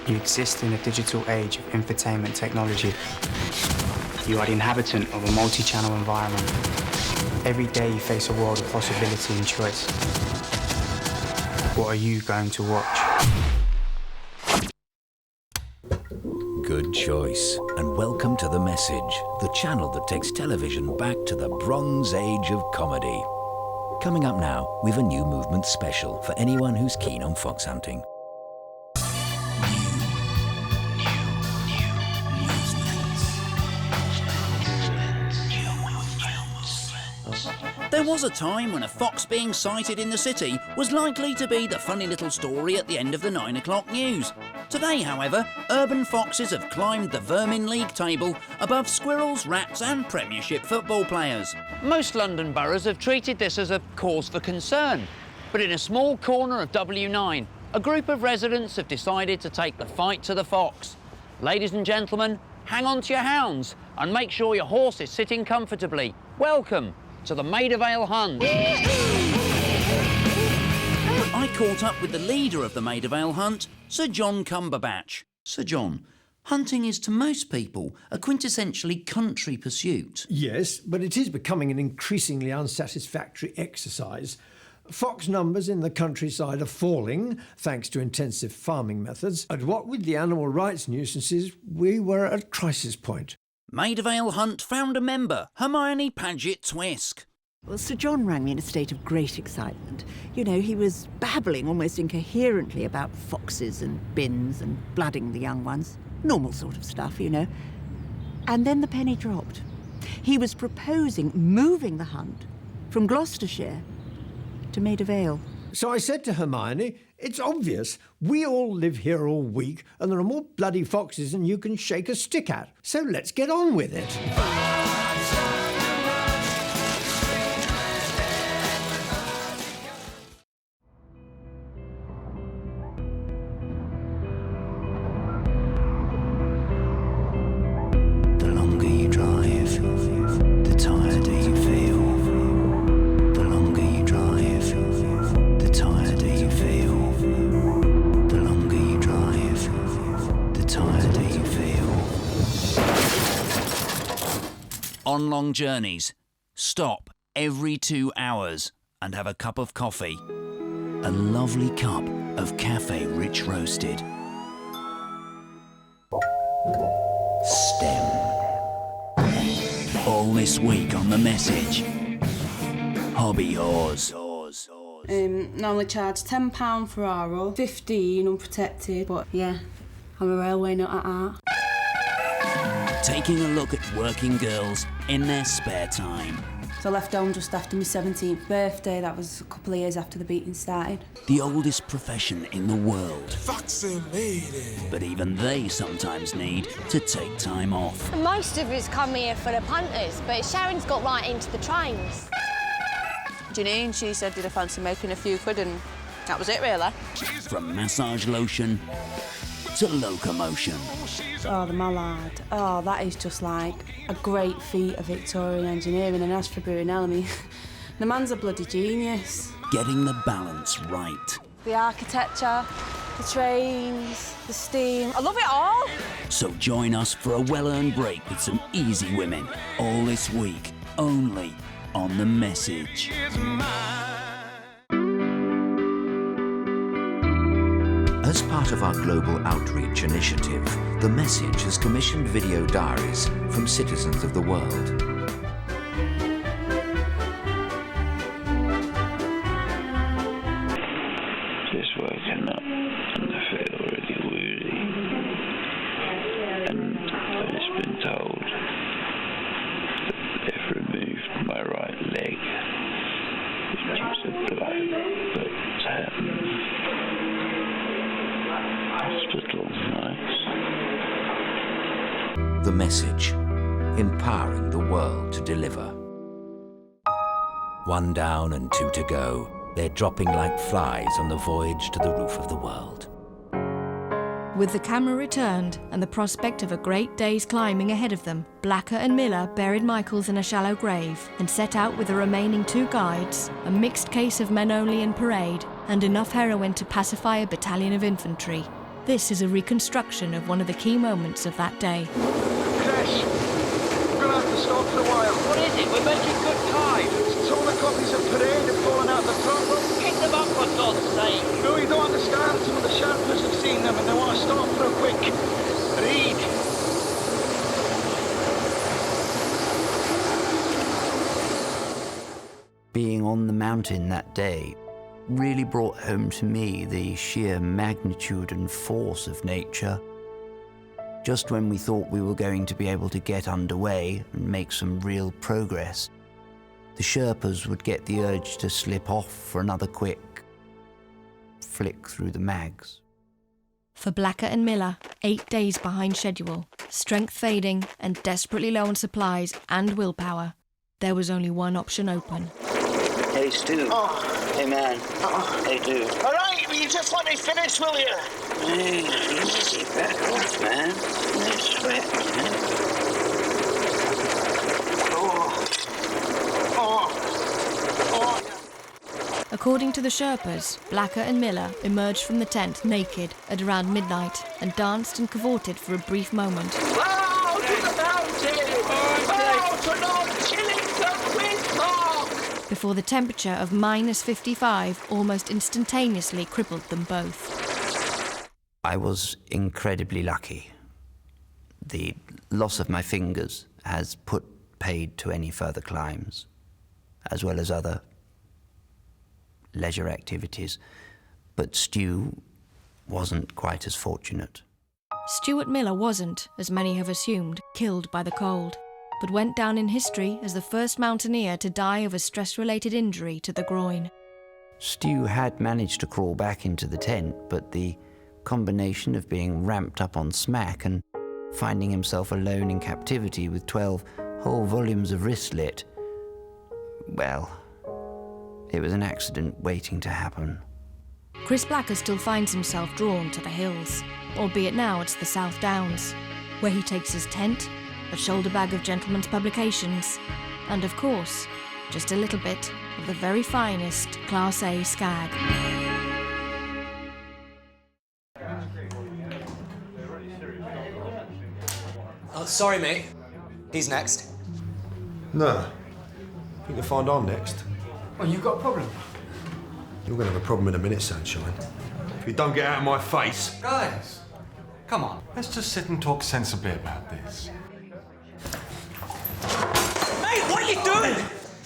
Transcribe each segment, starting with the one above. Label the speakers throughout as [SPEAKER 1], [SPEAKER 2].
[SPEAKER 1] You exist in a digital age of infotainment technology. You are the inhabitant of a multi-channel environment. Every day you face a world of possibility and choice. What are you going to watch?
[SPEAKER 2] Good choice, and welcome to The Message, the channel that takes television back to the Bronze Age of comedy. Coming up now, we've a new movement special for anyone who's keen on fox hunting.
[SPEAKER 3] There was a time when a fox being sighted in the city was likely to be the funny little story at the end of the 9 o'clock news. Today, however, urban foxes have climbed the Vermin League table above squirrels, rats and Premiership football players. Most London boroughs have treated this as a cause for concern. But in a small corner of W9, a group of residents have decided to take the fight to the fox. Ladies and gentlemen, hang on to your hounds and make sure your horse is sitting comfortably. Welcome to the Maida Vale Hunt. I caught up with the leader of the Maida Vale Hunt, Sir John Cumberbatch. Sir John, hunting is to most people a quintessentially country pursuit.
[SPEAKER 4] Yes, but it is becoming an increasingly unsatisfactory exercise. Fox numbers in the countryside are falling, thanks to intensive farming methods, and what with the animal rights nuisances, we were at a crisis point.
[SPEAKER 3] Maida Vale Hunt found a member, Hermione Paget-Twisk.
[SPEAKER 5] Well, Sir John rang me in a state of great excitement. You know, he was babbling almost incoherently about foxes and bins and blooding the young ones. Normal sort of stuff, you know. And then the penny dropped. He was proposing moving the hunt from Gloucestershire to Maida Vale.
[SPEAKER 4] So I said to Hermione, it's obvious, we all live here all week and there are more bloody foxes than you can shake a stick at. So let's get on with it.
[SPEAKER 2] The longer you drive, the tireder you feel. The longer you drive, the tireder you feel. The longer you drive, the tireder you feel.
[SPEAKER 3] On long journeys, stop every 2 hours and have a cup of coffee. A lovely cup of Cafe Rich Roasted. Stem. All this week on The Message. Hobby Horse.
[SPEAKER 6] Normally charge £10 for oral, 15 unprotected, but yeah, I'm a railway nut at heart.
[SPEAKER 3] Taking a look at working girls in their spare time.
[SPEAKER 6] So I left home just after my 17th birthday. That was a couple of years after the beating started.
[SPEAKER 3] The oldest profession in the world.
[SPEAKER 7] Foxy lady.
[SPEAKER 3] But even they sometimes need to take time off.
[SPEAKER 8] Most of us come here for the punters, but Sharon's got right into the trains.
[SPEAKER 9] Janine, she said, did I fancy making a few quid, and that was it, really.
[SPEAKER 3] From massage lotion to locomotion.
[SPEAKER 6] Oh, the mallard. Oh, that is just like a great feat of Victorian engineering. And as for Brunel, I mean, the man's a bloody genius.
[SPEAKER 3] Getting the balance right.
[SPEAKER 6] The architecture, the trains, the steam. I love it all.
[SPEAKER 3] So join us for a well-earned break with some easy women. All this week, only on The Message.
[SPEAKER 2] As part of our global outreach initiative, The Message has commissioned video diaries from citizens of the world.
[SPEAKER 10] Just waking up and I feel really woozy. And I've just been told that they've removed my right leg due to blow that's happened. Hospital, nice.
[SPEAKER 2] The Message, empowering the world to deliver. One down and 2 to go. They're dropping like flies on the voyage to the roof of the world.
[SPEAKER 11] With the camera returned and the prospect of a great day's climbing ahead of them, Blacker and Miller buried Michaels in a shallow grave and set out with the remaining 2 guides, a mixed case of Manolian parade, and enough heroin to pacify a battalion of infantry. This is a reconstruction of one of the key moments of that day.
[SPEAKER 12] Chris, we're going to have to stop for a while. What is it? We're making good time. Some of the copies of Parade have fallen out the front. Well, pick them up for God's sake. No, you don't understand. Some of the Sherpas have seen them and they want to stop for a quick read.
[SPEAKER 2] Being on the mountain that day really brought home to me the sheer magnitude and force of nature. Just when we thought we were going to be able to get underway and make some real progress, the Sherpas would get the urge to slip off for another quick flick through the mags.
[SPEAKER 11] For Blacker and Miller, 8 days behind schedule, strength fading and desperately low on supplies and willpower, there was only one option open.
[SPEAKER 2] Hey, Stu.
[SPEAKER 12] Oh.
[SPEAKER 2] Hey, man. Hey, dude.
[SPEAKER 12] All right, will you just let me finish, will you?
[SPEAKER 2] Hey, easy. Back off, man. No sweat, man.
[SPEAKER 11] According to the Sherpas, Blacker and Miller emerged from the tent naked at around midnight and danced and cavorted for a brief moment.
[SPEAKER 12] Wow, to the mountain! Wow, to North Chillington with Mark!
[SPEAKER 11] Before the temperature of -55 almost instantaneously crippled them both.
[SPEAKER 2] I was incredibly lucky. The loss of my fingers has put paid to any further climbs, as well as other leisure activities, but Stu wasn't quite as fortunate.
[SPEAKER 11] Stuart Miller wasn't, as many have assumed, killed by the cold, but went down in history as the first mountaineer to die of a stress-related injury to the groin.
[SPEAKER 2] Stu had managed to crawl back into the tent, but the combination of being ramped up on smack and finding himself alone in captivity with 12 whole volumes of wristlet, well, it was an accident waiting to happen.
[SPEAKER 11] Chris Blacker still finds himself drawn to the hills, albeit now it's the South Downs, where he takes his tent, a shoulder bag of gentlemen's publications, and of course, just a little bit of the very finest Class A skag.
[SPEAKER 13] Oh, sorry, mate. He's next.
[SPEAKER 14] No. You can find I'm next.
[SPEAKER 15] Oh, you've got a problem?
[SPEAKER 14] You're going to have a problem in a minute, sunshine. If you don't get out of my face...
[SPEAKER 15] Guys, come on.
[SPEAKER 16] Let's just sit and talk sensibly about this.
[SPEAKER 13] Mate, what are you doing?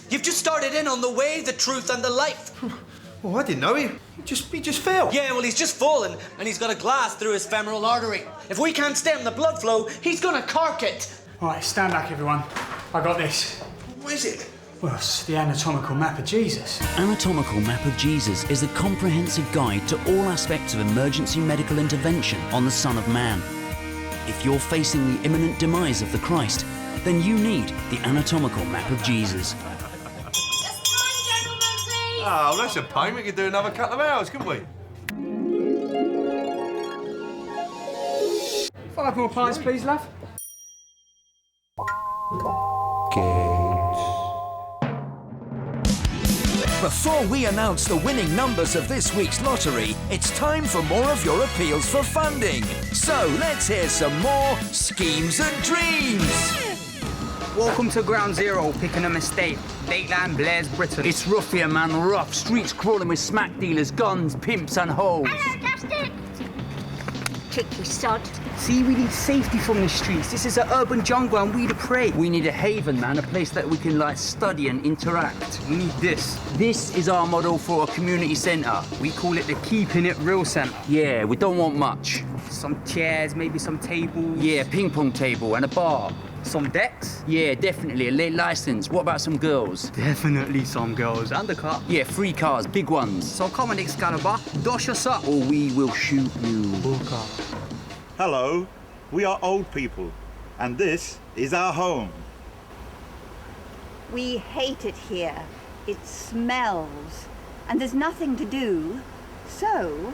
[SPEAKER 13] You've just started in on the way, the truth, and the life.
[SPEAKER 14] Well, I didn't know he just fell.
[SPEAKER 13] Yeah, well, he's just fallen, and he's got a glass through his femoral artery. If we can't stem the blood flow, he's gonna cork it.
[SPEAKER 15] All right, stand back, everyone. I got this.
[SPEAKER 14] What is it?
[SPEAKER 15] Well, it's the anatomical map of Jesus.
[SPEAKER 3] Anatomical Map of Jesus is a comprehensive guide to all aspects of emergency medical intervention on the Son of Man. If you're facing the imminent demise of the Christ, then you need the Anatomical Map of Jesus.
[SPEAKER 14] Oh, that's a pain. We could do another couple of hours, couldn't we?
[SPEAKER 15] 5 more pints, please, love.
[SPEAKER 17] Before we announce the winning numbers of this week's lottery, it's time for more of your appeals for funding. So let's hear some more schemes and dreams.
[SPEAKER 18] Welcome to Ground Zero, Pickenham Estate, Dateland, Blair's, Britain. It's rough here, man, rough. Streets crawling with smack dealers, guns, pimps and hoes.
[SPEAKER 19] Hello, Justin! Cheeky sod.
[SPEAKER 18] See, we need safety from the streets. This is an urban jungle and we the prey. We need a haven, man, a place that we can, like, study and interact. We need this. This is our model for a community centre. We call it the Keeping It Real Centre. Yeah, we don't want much. Some chairs, maybe some tables. Yeah, ping pong table and a bar. Some decks? Yeah, definitely. A late license. What about some girls? Definitely some girls. And a car? Yeah, 3 cars, big ones. So come on, Excalibur, dosh us up or we will shoot you.
[SPEAKER 20] Hello, we are old people, and this is our home.
[SPEAKER 19] We hate it here. It smells. And there's nothing to do. So,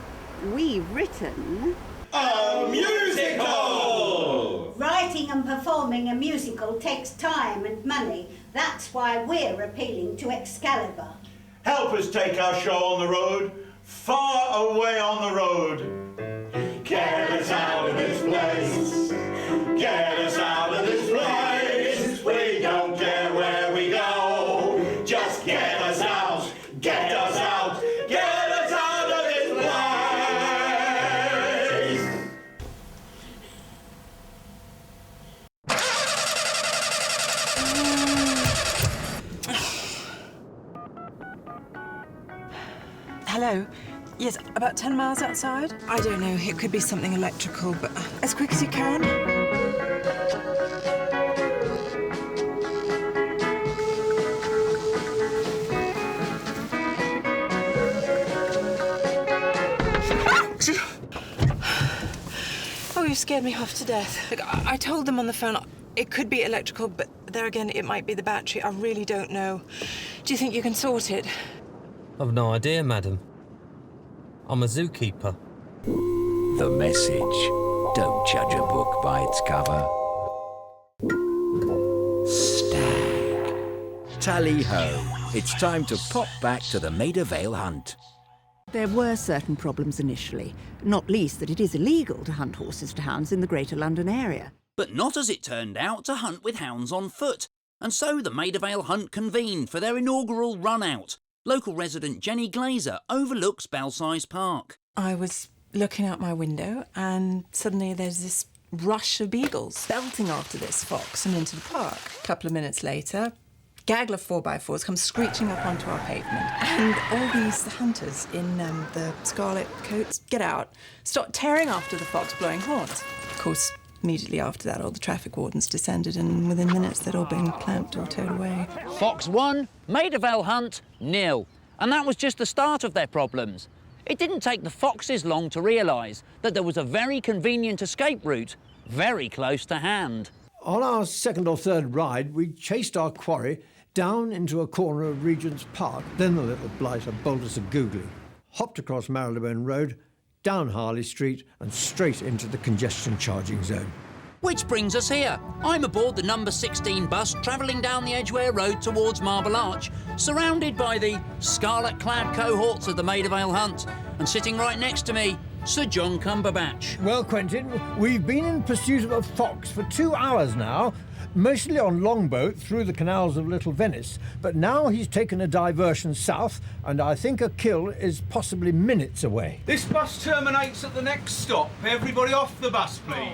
[SPEAKER 19] we've written...
[SPEAKER 21] A musical!
[SPEAKER 22] Writing and performing a musical takes time and money. That's why we're appealing to Excalibur.
[SPEAKER 20] Help us take our show on the road, far away on the road.
[SPEAKER 21] Get us out of this place. Get us out of this place. We don't care where we go. Just get us out. Get us out. Get us out of this
[SPEAKER 1] Hello. Yes, about 10 miles outside? I don't know. It could be something electrical, but as quick as you can. Oh, you scared me half to death. Look, I told them on the phone it could be electrical, but there again, it might be the battery. I really don't know. Do you think you can sort it?
[SPEAKER 5] I've no idea, madam. I'm a zookeeper.
[SPEAKER 17] The Message. Don't judge a book by its cover. Stag. Tally-ho. It's time to pop back to the Maida Vale hunt.
[SPEAKER 23] There were certain problems initially, not least that it is illegal to hunt horses to hounds in the Greater London area.
[SPEAKER 3] But not as it turned out to hunt with hounds on foot. And so the Maida Vale hunt convened for their inaugural run-out. Local resident Jenny Glazer overlooks Belsize Park.
[SPEAKER 1] I was looking out my window and suddenly there's this rush of beagles belting after this fox and into the park. A couple of minutes later, gaggle of 4x4s come screeching up onto our pavement and all these hunters in the scarlet coats get out, start tearing after the fox, blowing horns. Of course, immediately after that, all the traffic wardens descended and within minutes they'd all been clamped or towed away.
[SPEAKER 3] Fox 1, Maida Vale hunt 0. And that was just the start of their problems. It didn't take the foxes long to realise that there was a very convenient escape route very close to hand.
[SPEAKER 4] On our second or third ride, we chased our quarry down into a corner of Regent's Park, then the little blighter bowled us a googly, hopped across Marylebone Road, down Harley Street and straight into the congestion charging zone.
[SPEAKER 3] Which brings us here. I'm aboard the number 16 bus travelling down the Edgware Road towards Marble Arch, surrounded by the scarlet-clad cohorts of the Maida Vale hunt, and sitting right next to me, Sir John Cumberbatch.
[SPEAKER 4] Well, Quentin, we've been in pursuit of a fox for 2 hours now, mostly on longboat through the canals of Little Venice, but now he's taken a diversion south, and I think a kill is possibly minutes away.
[SPEAKER 12] This bus terminates at the next stop. Everybody off the bus, please.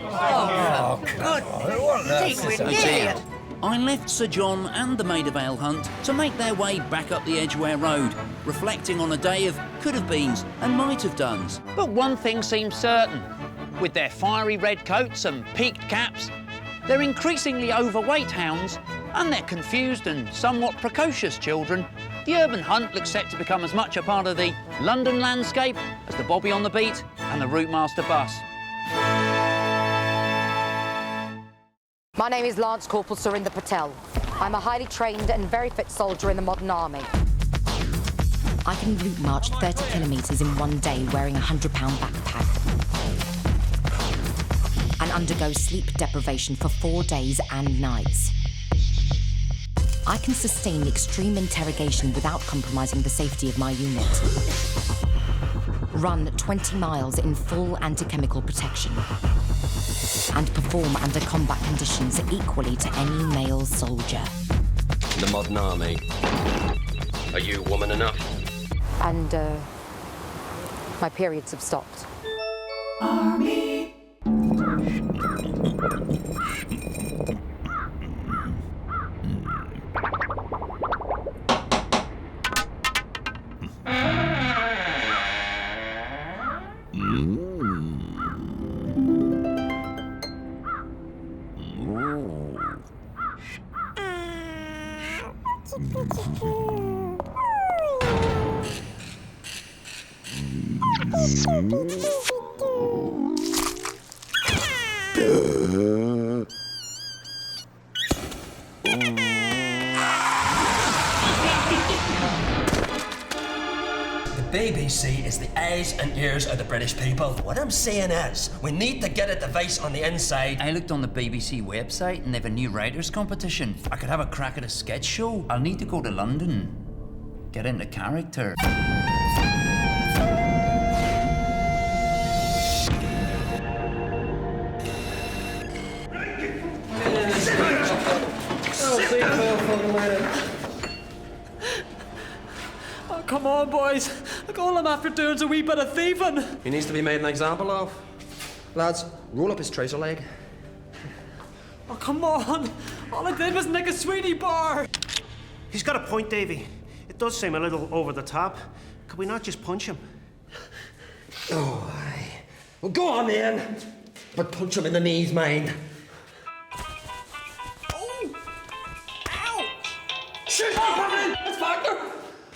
[SPEAKER 3] I left Sir John and the Maida Vale hunt to make their way back up the Edgware Road, reflecting on a day of could-have-beens and might-have-dones. But one thing seems certain. With their fiery red coats and peaked caps, they're increasingly overweight hounds and their confused and somewhat precocious children, the urban hunt looks set to become as much a part of the London landscape as the Bobby on the Beat and the Routemaster bus.
[SPEAKER 24] My name is Lance Corporal Surinder Patel. I'm a highly trained and very fit soldier in the modern army.
[SPEAKER 11] I can route march 30 kilometres in one day wearing a 100-pound backpack and undergo sleep deprivation for 4 days and nights. I can sustain extreme interrogation without compromising the safety of my unit. Run 20 miles in full anti-chemical protection and perform under combat conditions equally to any male soldier.
[SPEAKER 25] The modern army. Are you woman enough?
[SPEAKER 24] And my periods have stopped.
[SPEAKER 21] Army.
[SPEAKER 26] The BBC is the eyes and ears of the British people. What I'm saying is, we need to get a device on the inside.
[SPEAKER 3] I looked on the BBC website and they've a new writers' competition. I could have a crack at a sketch show. I'll need to go to London. Get into character.
[SPEAKER 2] young lady.
[SPEAKER 6] Oh, come on, boys. Look, all I'm after doing is a wee bit of thieving.
[SPEAKER 2] He needs to be made an example of. Lads, roll up his trouser leg.
[SPEAKER 6] Oh, come on. All I did was nick a sweetie bar.
[SPEAKER 7] He's got a point, Davy. It does seem a little over the top. Could we not just punch him?
[SPEAKER 2] Oh, aye. Well, go on then. But punch him in the knees, mind. Oh! Ow! Shoot! It's Wagner!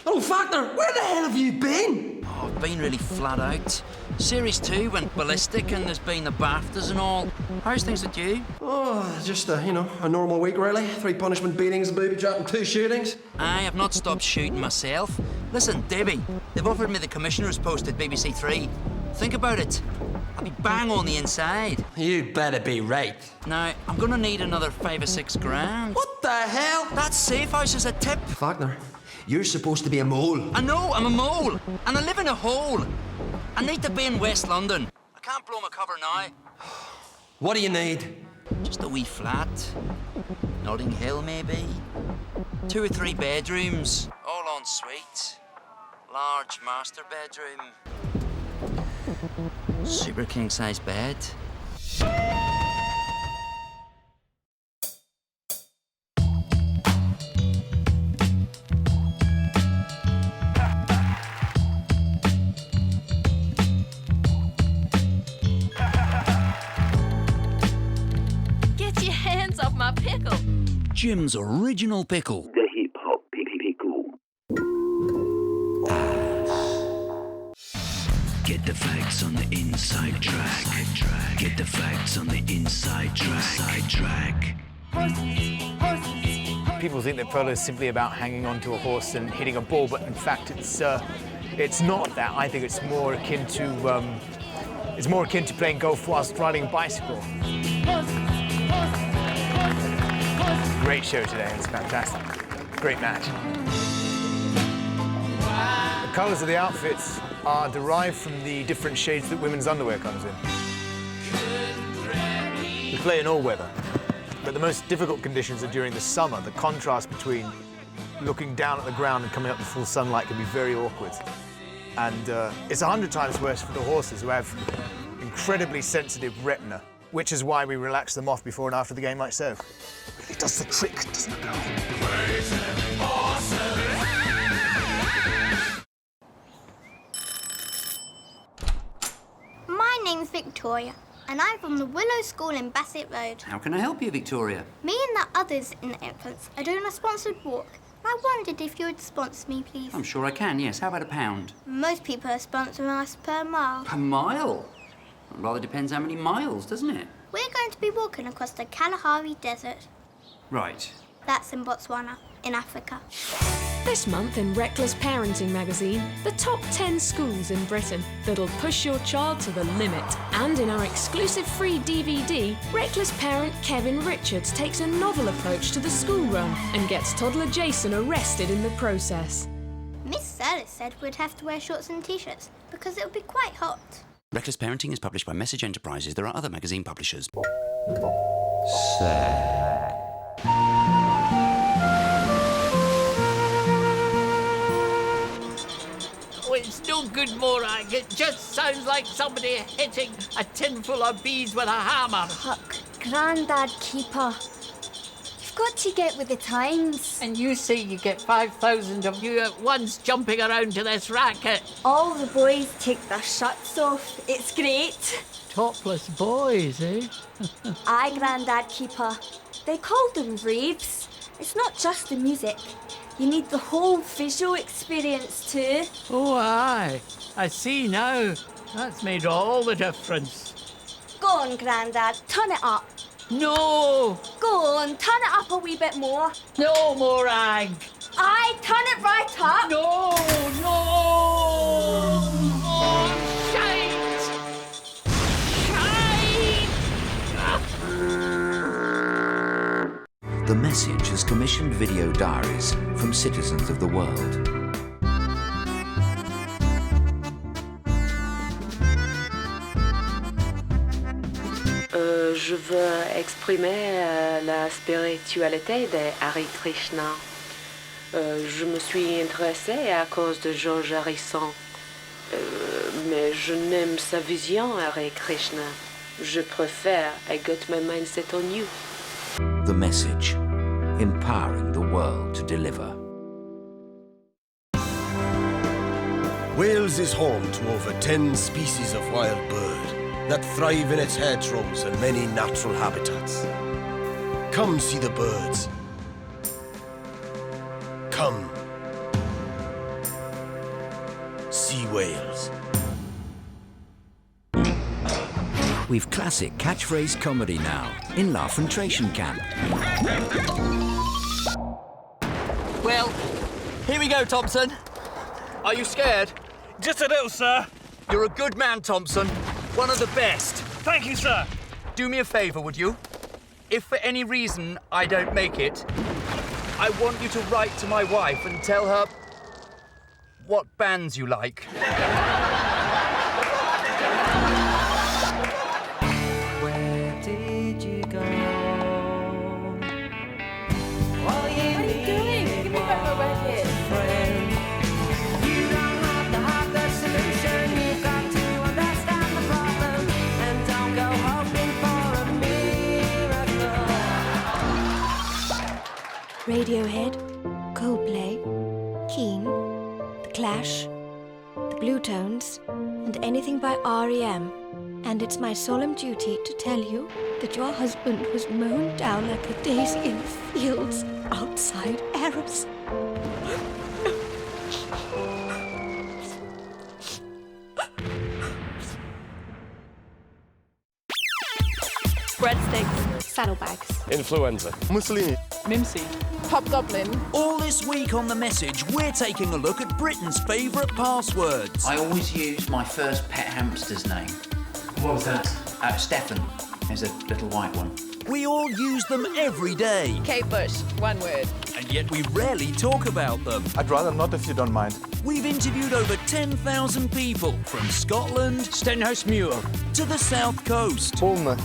[SPEAKER 2] Oh, Wagner, where the hell have you been?
[SPEAKER 3] Oh, I've been really flat out. Series 2 went ballistic and there's been the BAFTAs and all. How's things with you?
[SPEAKER 2] Oh, just, a normal week, really. 3 punishment beatings, a booby trap and 2 shootings.
[SPEAKER 3] I have not stopped shooting myself. Listen, Debbie, they've offered me the commissioner's post at BBC 3. Think about it. I'll be bang on the inside.
[SPEAKER 2] You'd better be right.
[SPEAKER 3] Now, I'm gonna need another 5 or 6 grand.
[SPEAKER 2] What the hell?
[SPEAKER 3] That safe house is a tip.
[SPEAKER 2] Wagner, you're supposed to be a mole.
[SPEAKER 3] I know, I'm a mole. And I live in a hole. I need to be in West London. I can't blow my cover now.
[SPEAKER 2] What do you need?
[SPEAKER 3] Just a wee flat. Notting Hill, maybe. 2 or 3 bedrooms. All en suite. Large master bedroom. Super king-size bed.
[SPEAKER 8] Get your hands off my pickle.
[SPEAKER 3] Jim's original pickle.
[SPEAKER 21] The hip-hop pickle.
[SPEAKER 17] Get the facts on the inside track. Get the facts on the inside track.
[SPEAKER 15] People think that polo is simply about hanging onto a horse and hitting a ball, but in fact, it's not that. I think it's more akin to playing golf whilst riding a bicycle. Great show today. It's fantastic. Great match. The colours of the outfits are derived from the different shades that women's underwear comes in. We play in all weather, but the most difficult conditions are during the summer. The contrast between looking down at the ground and coming up to full sunlight can be very awkward. And it's 100 times worse for the horses, who have incredibly sensitive retina, which is why we relax them off before and after the game like so. It does the trick, doesn't it?
[SPEAKER 9] My name's Victoria, and I'm from the Willow School in Bassett Road.
[SPEAKER 3] How can I help you, Victoria?
[SPEAKER 9] Me and the others in the infants are doing a sponsored walk. I wondered if you would sponsor me, please.
[SPEAKER 3] I'm sure I can, yes. How about £1?
[SPEAKER 9] Most people are sponsoring us per mile.
[SPEAKER 3] Per mile? It rather depends how many miles, doesn't it?
[SPEAKER 9] We're going to be walking across the Kalahari Desert.
[SPEAKER 3] Right.
[SPEAKER 9] That's in Botswana, in Africa.
[SPEAKER 8] This month in Reckless Parenting magazine, the top 10 schools in Britain that'll push your child to the limit. And in our exclusive free DVD, Reckless parent Kevin Richards takes a novel approach to the school run and gets toddler Jason arrested in the process.
[SPEAKER 9] Miss Serlis said we'd have to wear shorts and t-shirts because it would be quite hot.
[SPEAKER 3] Reckless Parenting is published by Message Enterprises. There are other magazine publishers.
[SPEAKER 10] Oh, it's no good, Morag. It just sounds like somebody hitting a tin full of bees with a hammer.
[SPEAKER 27] Huck, Grandad Keeper. You've got to get with the times.
[SPEAKER 10] And you say you get 5,000 of you at once jumping around to this racket.
[SPEAKER 27] All the boys take their shirts off. It's great.
[SPEAKER 10] Topless boys, eh?
[SPEAKER 27] Aye, Grandad Keeper. They call them raves. It's not just the music. You need the whole visual experience too.
[SPEAKER 10] Oh, aye. I see now. That's made all the difference.
[SPEAKER 27] Go on, Grandad. Turn it up.
[SPEAKER 10] No!
[SPEAKER 27] Go on, turn it up a wee bit more.
[SPEAKER 10] No, Morag.
[SPEAKER 27] Aye, turn it right up.
[SPEAKER 10] No, no! Oh, shite! Shite!
[SPEAKER 17] The Message has commissioned video diaries from citizens of the world.
[SPEAKER 28] Je veux exprimer la spiritualité de Hare Krishna.
[SPEAKER 13] Je me suis intéressée à cause de George Harrison. Mais je n'aime sa vision, Hare Krishna. Je préfère I Got My Mindset on You.
[SPEAKER 17] The Message. Empowering the world to deliver.
[SPEAKER 14] Wales is home to over 10 species of wild bird that thrive in its hedgerows and many natural habitats. Come see the birds. Come see Wales.
[SPEAKER 17] We've classic catchphrase comedy now in Laugh-N-Tration Camp.
[SPEAKER 10] Well, here we go, Thompson. Are you scared?
[SPEAKER 6] Just a little, sir.
[SPEAKER 10] You're a good man, Thompson. One of the best.
[SPEAKER 6] Thank you, sir.
[SPEAKER 10] Do me a favour, would you? If for any reason I don't make it, I want you to write to my wife and tell her what bands you like.
[SPEAKER 2] Where did you go?
[SPEAKER 16] What are you doing? Give me back my racket.
[SPEAKER 2] You don't have to have the solution. You've got to understand the problem and don't go hoping for a miracle.
[SPEAKER 11] Radiohead, Coldplay, Keane, The Clash, The Blue Tones, and anything by R.E.M. And it's my solemn duty to tell you that your husband was mown down like a daisy in the fields outside Arras.
[SPEAKER 18] Breadsticks, saddlebags,
[SPEAKER 14] Influenza. Mussolini.
[SPEAKER 18] Mimsy, Hobgoblin.
[SPEAKER 3] All this week on The Message, we're taking a look at Britain's favourite passwords.
[SPEAKER 24] I always use my first pet hamster's name.
[SPEAKER 3] What was that?
[SPEAKER 24] Stefan. There's a little white one.
[SPEAKER 3] We all use them every day.
[SPEAKER 18] Kate Bush, one word.
[SPEAKER 3] And yet we rarely talk about them.
[SPEAKER 15] I'd rather not if you don't mind.
[SPEAKER 3] We've interviewed over 10,000 people from Scotland,
[SPEAKER 6] Stenhousemuir,
[SPEAKER 3] to the South Coast,
[SPEAKER 15] Bournemouth,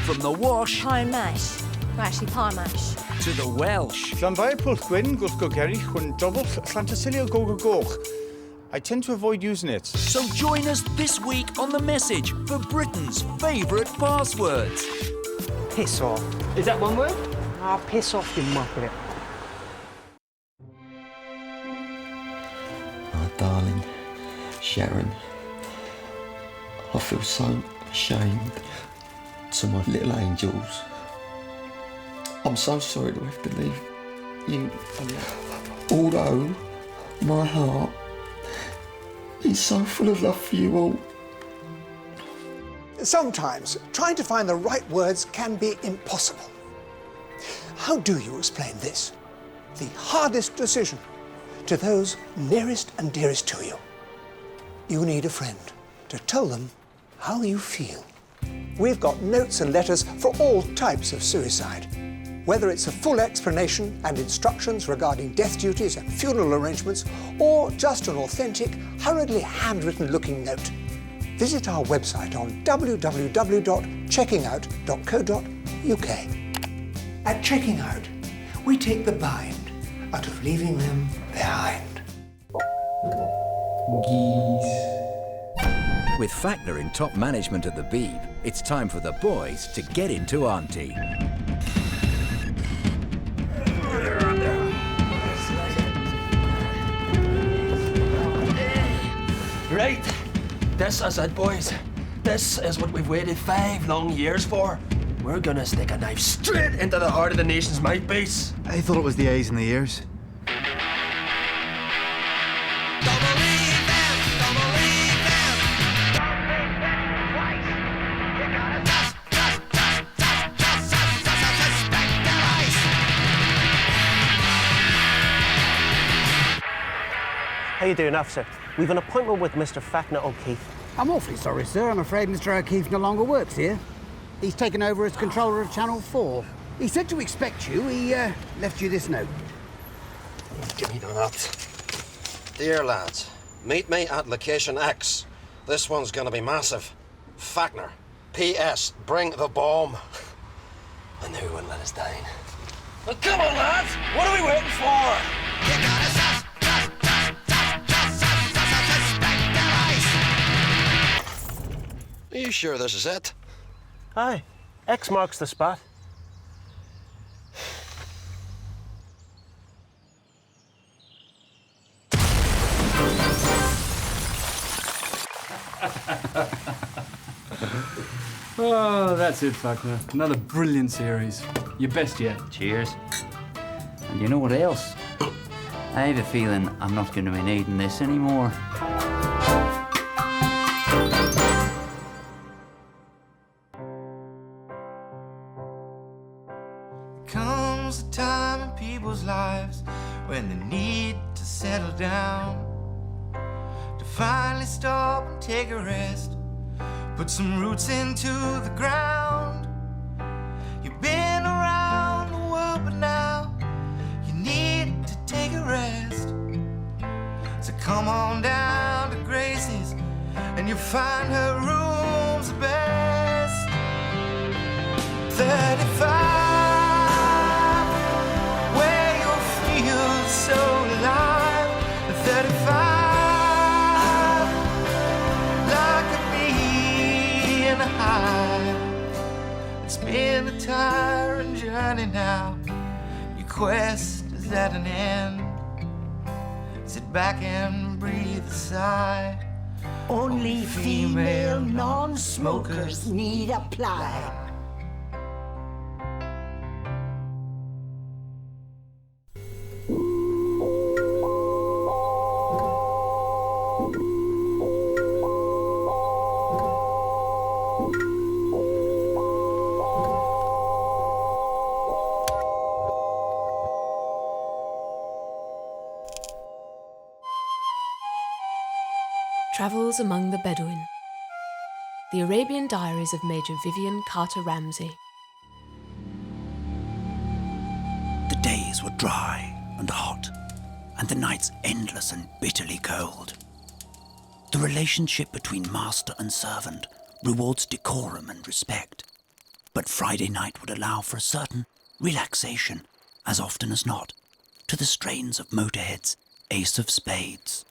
[SPEAKER 3] from the Wash,
[SPEAKER 18] Pie mash. Well, actually, pie mash.
[SPEAKER 3] to the Welsh.
[SPEAKER 15] Llanfair Pwllgwyn, Gwrthgogeri, Chwn Dobl, Llantysilio Goch. I tend to avoid using it.
[SPEAKER 3] So join us this week on The Message for Britain's favourite passwords.
[SPEAKER 7] Piss off.
[SPEAKER 6] Is that one word?
[SPEAKER 7] Ah, piss off, you muppet.
[SPEAKER 19] My darling Sharon, I feel so ashamed to my little angels. I'm so sorry to have to leave you, although my heart is so full of love for you all.
[SPEAKER 20] Sometimes trying to find the right words can be impossible. How do you explain this? The hardest decision to those nearest and dearest to you. You need a friend to tell them how you feel. We've got notes and letters for all types of suicide. Whether it's a full explanation and instructions regarding death duties and funeral arrangements, or just an authentic, hurriedly handwritten looking note. Visit our website on www.checkingout.co.uk. At Checking Out, we take the bind out of leaving them behind.
[SPEAKER 17] With Fackner in top management at the Beeb, it's time for the boys to get into Auntie.
[SPEAKER 26] Right, this is it, boys. This is what we've waited 5 long years for. We're gonna stick a knife straight into the heart of the nation's mouthpiece.
[SPEAKER 15] I thought it was the eyes and the ears.
[SPEAKER 7] How you doing, officer? We've an appointment with Mr. Fackner O'Keefe.
[SPEAKER 22] I'm awfully sorry, sir. I'm afraid Mr. O'Keefe no longer works here. He's taken over as controller of Channel 4. He said to expect you. He left you this note.
[SPEAKER 26] Give me that.
[SPEAKER 28] Dear lads, meet me at location X. This one's gonna be massive. Fackner. P.S. Bring the bomb.
[SPEAKER 26] I knew he wouldn't let us down. Well, come on, lads! What are we waiting for?
[SPEAKER 28] Are you sure this is it?
[SPEAKER 7] Aye. X marks the spot.
[SPEAKER 6] Oh, that's it, Faulkner. Another brilliant series. Your best yet.
[SPEAKER 1] Cheers. And you know what else? I have a feeling I'm not going to be needing this anymore.
[SPEAKER 4] Comes a time in people's lives when they need to settle down, to finally stop and take a rest, put some roots into the ground. You've been around the world, but now you need to take a rest. So come on down to Gracie's and you'll find her room's the best. 35, where you'll feel so alive. 35, like a bee in a hive. It's been a tiring journey now. Your quest is at an end. Sit back and breathe a sigh.
[SPEAKER 5] Only female non-smokers need apply.
[SPEAKER 8] Travels Among the Bedouin. The Arabian Diaries of Major Vivian Carter Ramsey.
[SPEAKER 3] The days were dry and hot, and the nights endless and bitterly cold. The relationship between master and servant rewards decorum and respect, but Friday night would allow for a certain relaxation, as often as not, to the strains of Motorhead's Ace of Spades.